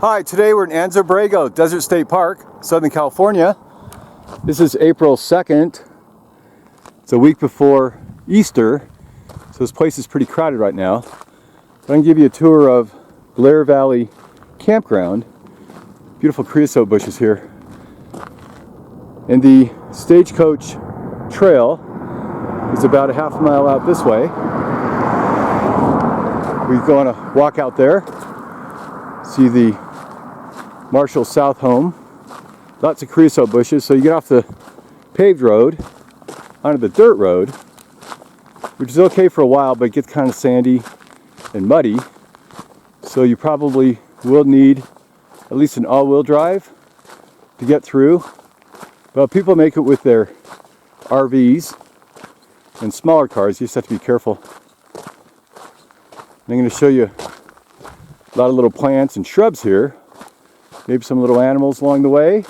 Hi, today we're in Anza-Borrego Desert State Park, Southern California. This is April 2nd. It's a week before Easter, so this place is pretty crowded right now. But I can give you a tour of Blair Valley Campground. Beautiful creosote bushes here. And the Stagecoach Trail is about a half a mile out this way. We go on a walk out there, see the Marshall South home. Lots of creosote bushes, so you get off the paved road onto the dirt road, which is okay for a while, but it gets kind of sandy and muddy. So you probably will need at least an all-wheel drive to get through. But people make it with their RVs and smaller cars. You just have to be careful. I'm going to show you a lot of little plants and shrubs here. Maybe some little animals along the way.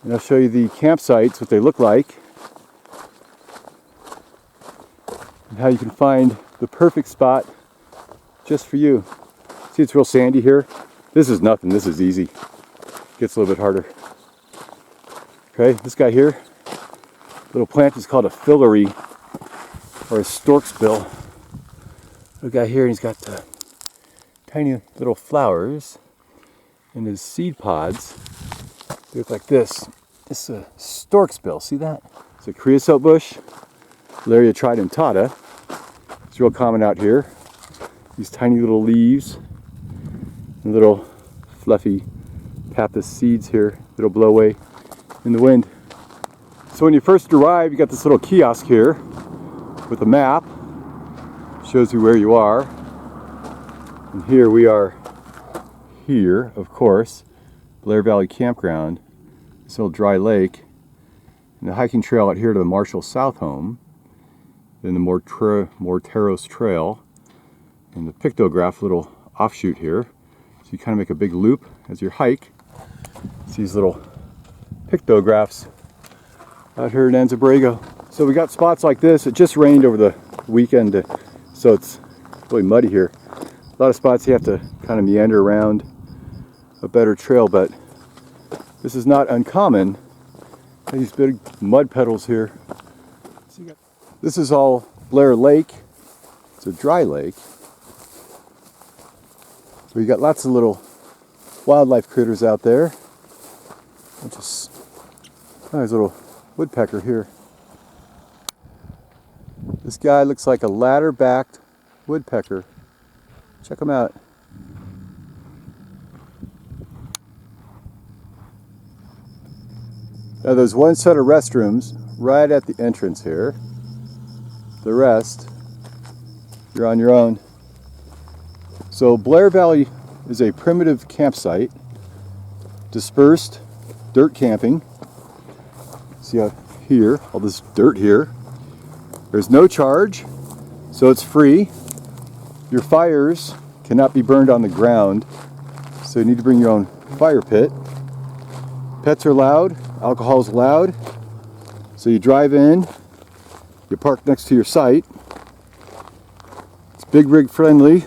And I'll show you the campsites, what they look like. And how you can find the perfect spot just for you. See, it's real sandy here. This is nothing. This is easy. Gets a little bit harder. Okay, this guy here, little plant is called a filary or a stork's bill. Little guy here, he's got the tiny little flowers in his seed pods. They look like this. This is a stork's bill. See that? It's a creosote bush, Larrea tridentata. It's real common out here. These tiny little leaves and little fluffy pappus seeds here that'll blow away in the wind. So when you first arrive, you got this little kiosk here with a map. Shows you where you are. And here we are here, of course, Blair Valley Campground, this little dry lake, and the hiking trail out here to the Marshall South home, then the Morteros Trail, and the Pictograph little offshoot here. So you kind of make a big loop as you hike. It's these little Pictographs out here in Anza-Borrego. So we got spots like this. It just rained over the weekend, so it's really muddy here. A lot of spots you have to kind of meander around a better trail, but this is not uncommon. These big mud puddles here. This is all Blair Lake. It's a dry lake. So you got lots of little wildlife critters out there. There's a little woodpecker here. This guy looks like a ladder-backed woodpecker. Check him out. Now there's one set of restrooms right at the entrance here. The rest, you're on your own. So Blair Valley is a primitive campsite, dispersed dirt camping. See out here, all this dirt here. There's no charge, so it's free. Your fires cannot be burned on the ground, so you need to bring your own fire pit. Pets are allowed, alcohol is allowed. So you drive in, you park next to your site. It's big rig friendly.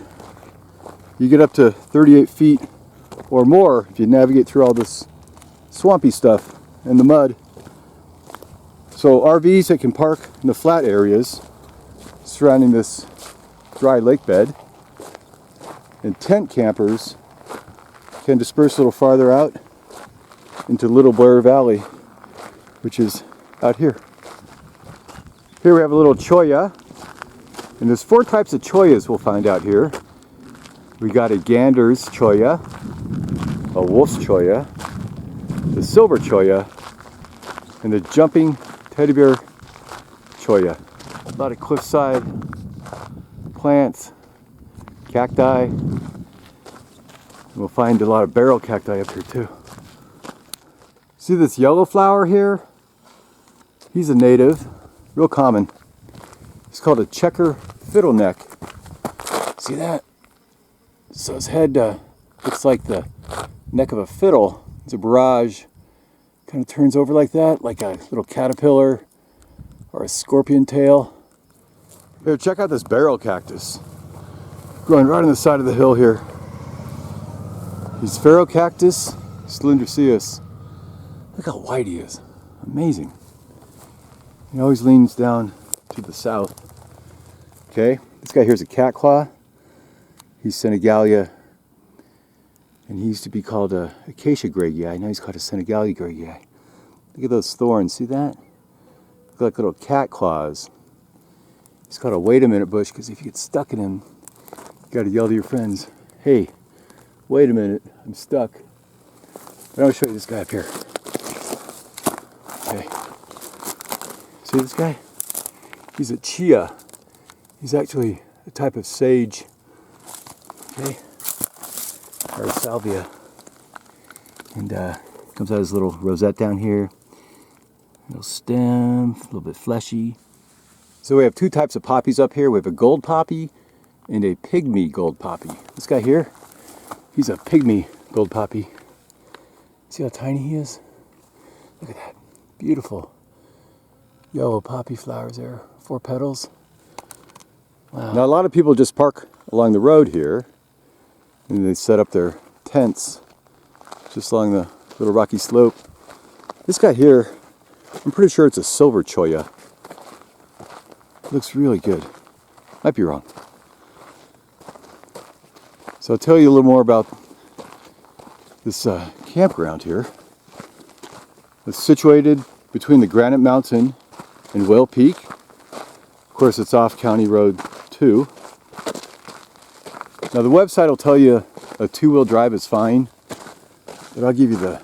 You get up to 38 feet or more if you navigate through all this swampy stuff and the mud. So RVs that can park in the flat areas surrounding this dry lake bed, and tent campers can disperse a little farther out into Little Blair Valley, which is out here. Here we have a little cholla, and there's 4 types of chollas we'll find out here. We got a gander's cholla, a wolf's cholla, the silver cholla, and the jumping teddy bear cholla. A lot of cliffside plants, cacti. We'll find a lot of barrel cacti up here too. See this yellow flower here? He's a native, real common. He's called a checker fiddleneck. See that? So his head looks like the neck of a fiddle. It's a barrage. Kind of turns over like that, like a little caterpillar or a scorpion tail. Here, check out this barrel cactus. Growing right on the side of the hill here. He's Ferocactus cylindroceus. Look how wide he is. Amazing. He always leans down to the south. Okay, this guy here is a Catclaw. He's Senegalia. And he used to be called a Acacia greggii. Now he's called a Senegalia greggii. Look at those thorns. See that? Look like little cat claws. He's called a wait a minute bush because if you get stuck in him, you got to yell to your friends, hey, wait a minute, I'm stuck. But I'll show you this guy up here. Okay. See this guy? He's a chia. He's actually a type of sage. Okay. Or salvia. And comes out his little rosette down here. Little stem, a little bit fleshy. So we have two types of poppies up here. We have a gold poppy and a pygmy gold poppy. This guy here, he's a pygmy gold poppy. See how tiny he is? Look at that. Beautiful yellow poppy flowers there. 4 petals. Wow. Now a lot of people just park along the road here and they set up their tents just along the little rocky slope. This guy here, I'm pretty sure it's a silver cholla. Looks really good. Might be wrong. So I'll tell you a little more about this campground here. It's situated between the Granite Mountain and Whale Peak. Of course, it's off County Road 2. Now the website will tell you a 2-wheel drive is fine, but I'll give you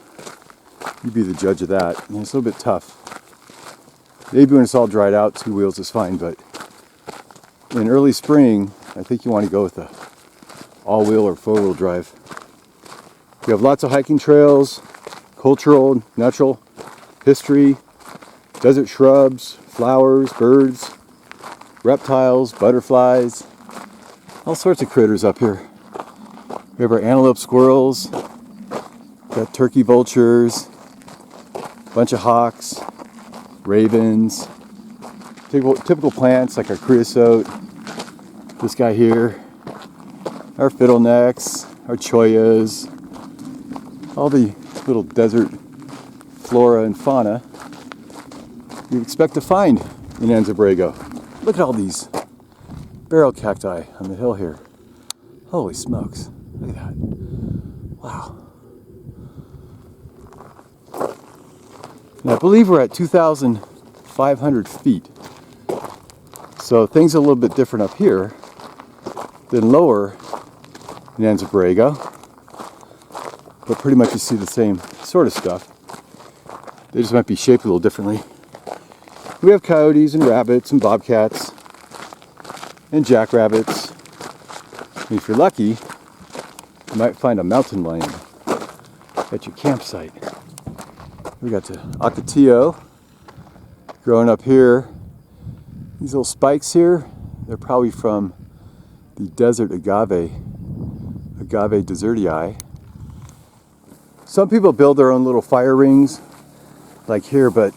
you be the judge of that. I mean, it's a little bit tough. Maybe when it's all dried out, 2 wheels is fine, but in early spring, I think you want to go with the all-wheel or 4-wheel drive. You have lots of hiking trails, cultural, natural history, desert shrubs, flowers, birds, reptiles, butterflies, all sorts of critters up here. We have our antelope squirrels, got turkey vultures, a bunch of hawks, ravens, typical plants like our creosote, this guy here, our fiddlenecks, our chollas, all the little desert flora and fauna you'd expect to find in Anza-Borrego. Look at all these barrel cacti on the hill here. Holy smokes, look at that. Wow. And I believe we're at 2,500 feet. So things are a little bit different up here than lower in Anza-Borrego. But pretty much you see the same sort of stuff. They just might be shaped a little differently. We have coyotes and rabbits and bobcats and jackrabbits. And if you're lucky, you might find a mountain lion at your campsite. We got the ocotillo growing up here. These little spikes here, they're probably from the desert agave, Agave deserti. Some people build their own little fire rings, like here, but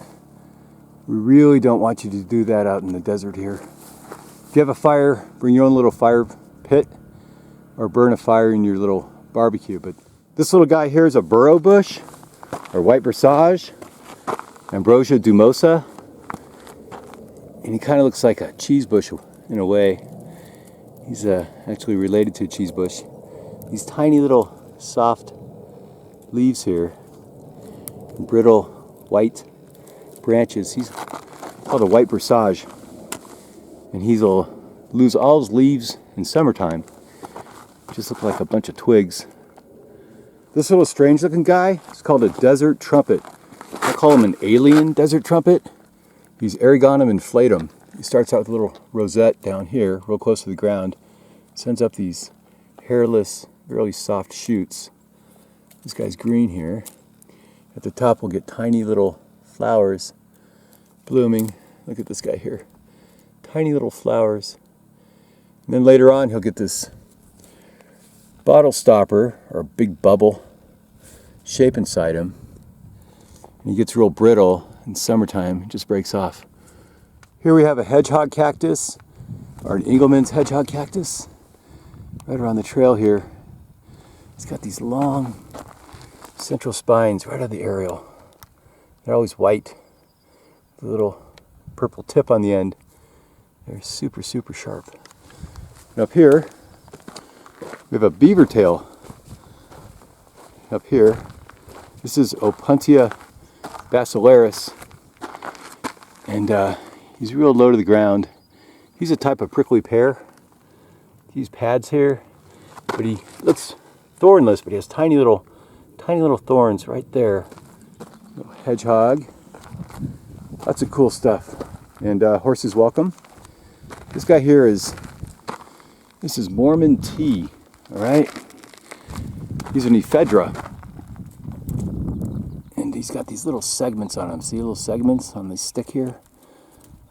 we really don't want you to do that out in the desert here. If you have a fire, bring your own little fire pit, or burn a fire in your little barbecue. But this little guy here is a Burrobush, or white Bursage, Ambrosia dumosa, and he kind of looks like a cheese bush in a way. He's actually related to a cheese bush. These tiny little soft leaves here, brittle white branches. He's called a white Bursage, and he'll lose all his leaves in summertime. Just look like a bunch of twigs. This little strange looking guy is called a desert trumpet. I call him an alien desert trumpet. He's Eriogonum inflatum. He starts out with a little rosette down here, real close to the ground. Sends up these hairless, really soft shoots. This guy's green here. At the top we'll get tiny little flowers blooming. Look at this guy here. Tiny little flowers. And then later on he'll get this bottle stopper, or big bubble shape inside him. And he gets real brittle in summertime. It just breaks off. Here we have a hedgehog cactus, or an Engelmann's hedgehog cactus, right around the trail here. It's got these long central spines right on the aerial. They're always white, with a little purple tip on the end. They're super, super sharp. And up here, we have a beavertail. Up here, this is Opuntia basilaris, and he's real low to the ground. He's a type of prickly pear. These pads here, but he looks thornless, but he has tiny little thorns right there. Little hedgehog. Lots of cool stuff. And horses welcome. This guy here is Mormon Tea. All right. He's an Ephedra. And he's got these little segments on him. See little segments on the stick here?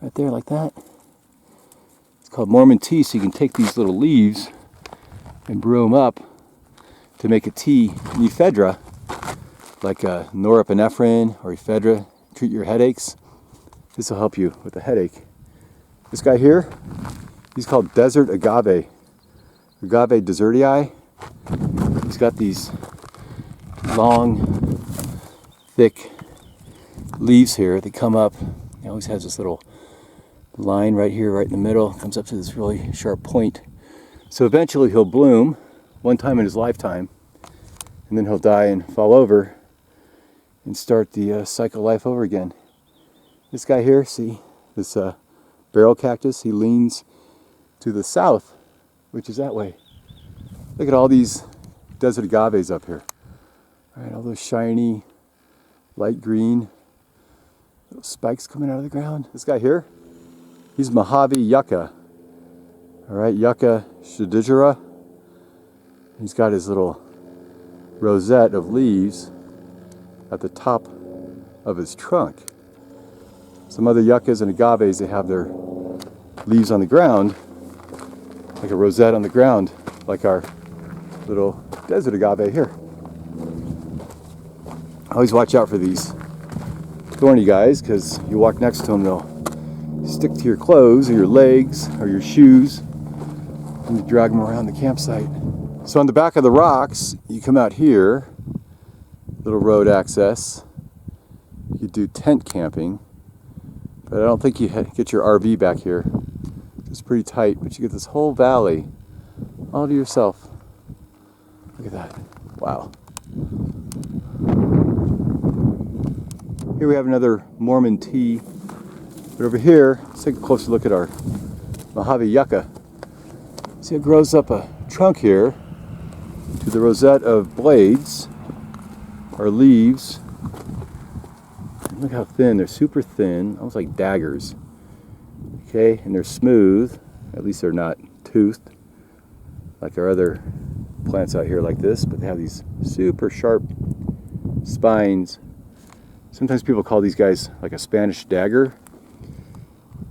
Right there, like that. It's called Mormon Tea, so you can take these little leaves and brew them up to make a tea in Ephedra, like norepinephrine or Ephedra, treat your headaches. This will help you with a headache. This guy here, he's called Desert Agave. Agave deserti. He's got these long, thick leaves here that come up. He always has this little line right here, right in the middle. Comes up to this really sharp point. So eventually he'll bloom one time in his lifetime, and then he'll die and fall over and start the cycle of life over again. This guy here, see, this barrel cactus, he leans to the south, which is that way. Look at all these desert agaves up here. All right, all those shiny, light green little spikes coming out of the ground. This guy here, he's Mojave Yucca. All right, Yucca Yucca. He's got his little rosette of leaves at the top of his trunk. Some other yuccas and agaves, they have their leaves on the ground, like a rosette on the ground, like our little desert agave here. Always watch out for these thorny guys, because you walk next to them, they'll stick to your clothes or your legs or your shoes, and you drag them around the campsite. So on the back of the rocks, you come out here, little road access. You do tent camping, but I don't think you get your RV back here. It's pretty tight, but you get this whole valley all to yourself. Look at that. Wow. Here we have another Mormon tea. But over here, let's take a closer look at our Mojave Yucca. See, it grows up a trunk here to the rosette of blades, or leaves. And look how thin. They're super thin, almost like daggers. Okay, and they're smooth. At least they're not toothed like our other plants out here like this, but they have these super sharp spines. Sometimes people call these guys like a Spanish dagger.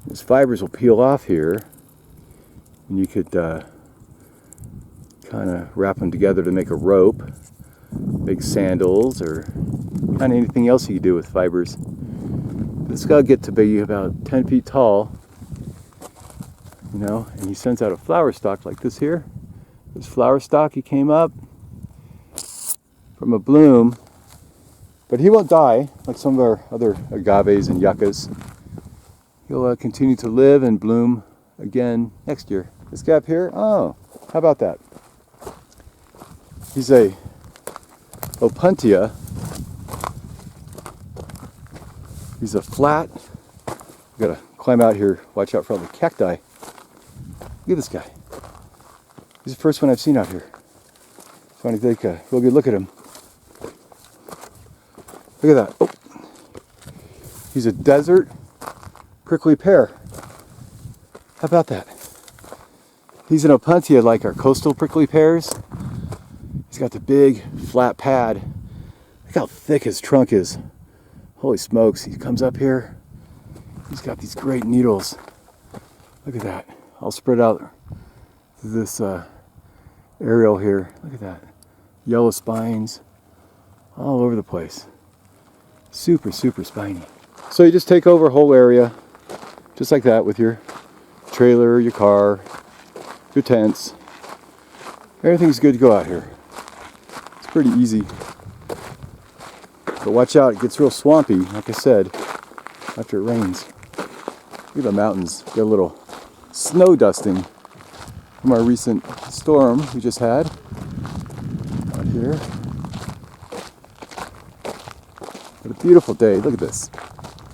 These fibers will peel off here, and you could kind of wrap them together to make a rope, make sandals, or kind of anything else you could do with fibers. This guy will get to be about 10 feet tall, you know, and he sends out a flower stalk like this here. This flower stalk, he came up from a bloom, but he won't die like some of our other agaves and yuccas. He'll continue to live and bloom again next year. This guy up here, oh, how about that? He's a Opuntia. He's a flat. We gotta climb out here, watch out for all the cacti. Look at this guy. He's the first one I've seen out here. So I want to take a real good look at him. Look at that. Oh. He's a desert prickly pear. How about that? He's an Opuntia like our coastal prickly pears. He's got the big flat pad. Look how thick his trunk is. Holy smokes, he comes up here. He's got these great needles. Look at that. I'll spread out this aerial here. Look at that. Yellow spines all over the place. Super, super spiny. So you just take over a whole area, just like that, with your trailer, your car, your tents. Everything's good to go out here. pretty easy. But watch out, it gets real swampy, like I said, after it rains. Look at the mountains. Got a little snow dusting from our recent storm we just had out here. What a beautiful day. Look at this.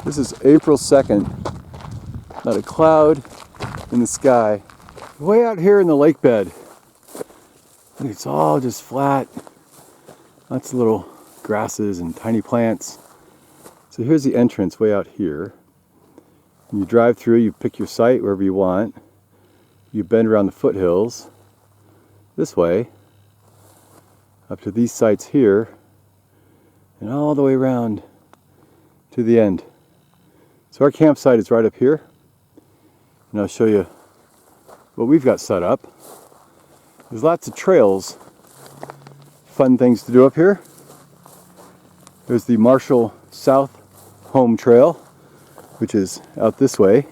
This is April 2nd. Not a cloud in the sky. Way out here in the lake bed. It's all just flat. Lots of little grasses and tiny plants. So here's the entrance way out here. When you drive through, you pick your site wherever you want. You bend around the foothills this way up to these sites here and all the way around to the end. So our campsite is right up here, and I'll show you what we've got set up. There's lots of trails, fun things to do up here. There's the Marshall South Home Trail, which is out this way,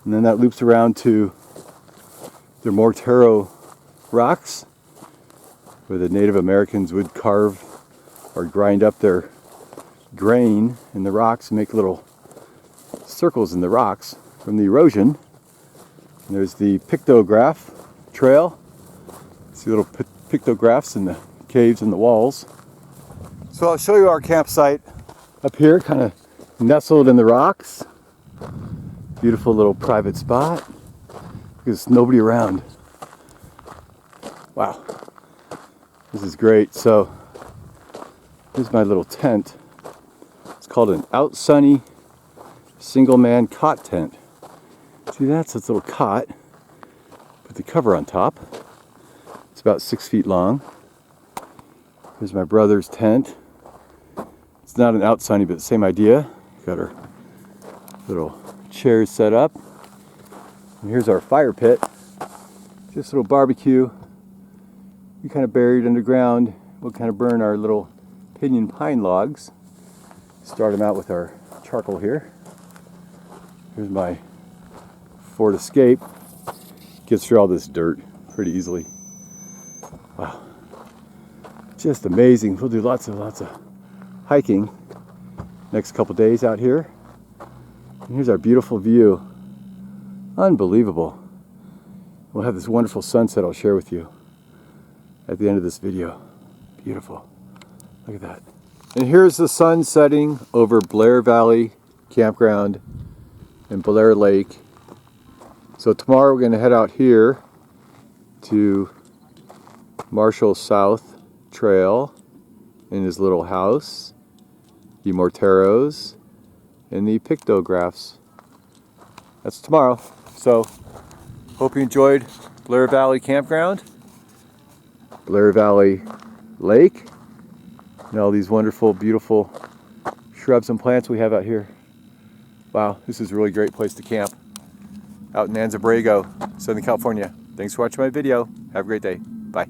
and then that loops around to the Mortero rocks, where the Native Americans would carve or grind up their grain in the rocks and make little circles in the rocks from the erosion. And there's the Pictograph trail. See little pictographs in the caves and the walls. So I'll show you our campsite up here, kind of nestled in the rocks. Beautiful little private spot. There's nobody around. Wow, this is great. So here's my little tent. It's called an Out Sunny single man cot tent. See, that's its little cot. Put the cover on top. It's about 6 feet long. Here's my brother's tent. It's not an Out Sunny, but the same idea. Got our little chairs set up. And here's our fire pit. Just a little barbecue. We kind of buried underground. We'll kind of burn our little pinyon pine logs. Start them out with our charcoal here. Here's my Ford Escape. Gets through all this dirt pretty easily. Wow. Just amazing. We'll do lots of hiking next couple days out here. And here's our beautiful view. Unbelievable. We'll have this wonderful sunset I'll share with you at the end of this video. Beautiful. Look at that. And here's the sun setting over Blair Valley Campground and Blair Lake. So tomorrow we're going to head out here to Marshall South Trail in his little house, the Morteros, and the Pictographs. That's tomorrow. So hope you enjoyed Blair Valley Campground, Blair Valley Lake, and all these wonderful, beautiful shrubs and plants we have out here. Wow, this is a really great place to camp out in Anza-Borrego, Southern California. Thanks for watching my video. Have a great day. Bye.